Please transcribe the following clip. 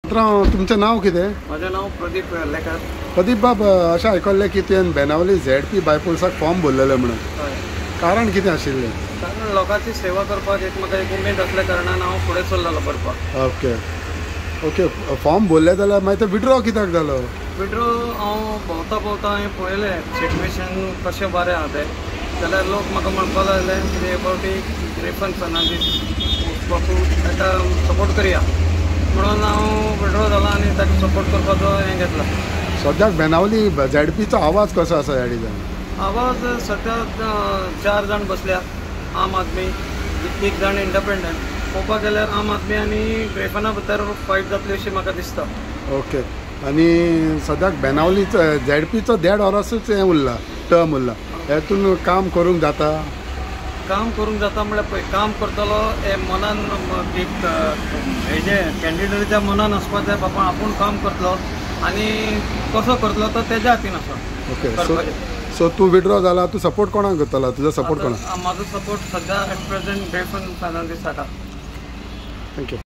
मित्रांनो, तुमचें नांव कितें? माझे नाव प्रदीप वेर्लेकर. प्रदीप बाब, अशें आयकल्लें की तुवें बेनावली ZP बायपोल्साक फॉर्म भरलेले म्हणून. हय. कारण कितें आशिल्लें? कारण लोकांची सेवा करपाक म्हाका एक उमेद आसल्या कारणान हांव फुडें चल्लों करपाक. Okay okay. फॉर्म भरले जाल्यार मागीर तो विड्रॉ कित्याक जालो? विड्रॉ हांव भोंवता हांवें पळयलें सिट्युएशन कशें बरें आहा तें. जाल्यार लोक म्हाका म्हणपाक लागले कितें अबावट रेफन फर्नांडीस बापू ताका सपोर्ट करया म्हणून हांव विड्रॉ जालो आनी ताका सपोर्ट करपाचो हें घेतला. सद्याक बेनावली ZPचो आवाज कसो आसा ह्या दिसांनी? आवाज सध्या 4 जाण बसल्या. आम आदमी, एक जाण इंडिपेंडंट. पळोवपाक गेल्यार आम आदमी आनी ग्रेफना भितर फायट जातली अशी म्हाका दिसता. ओके. आनी सद्याक बेनावलीचो ZPचो 1.5 वरासूच हें उरला, टर्म उरला. हेतून काम करूंक जाता? काम करूंक जाता म्हळ्यार पळय, काम करतलो हे मनान एक हेजे कॅन्डिडेटाच्या मनान आसपाक जाय बाबा आपूण काम करतलो आनी कसो करतलो तो तेज्या हातीन आसा. ओके. सो तूं विड्रॉ जाला, तूं सपोर्ट कोणाक करतलो? तुजो सपोर्ट कोणाक? म्हाजो सपोर्ट सद्या एट प्रेझेंट रेफन फर्नांडीस हाका. थँक्यू.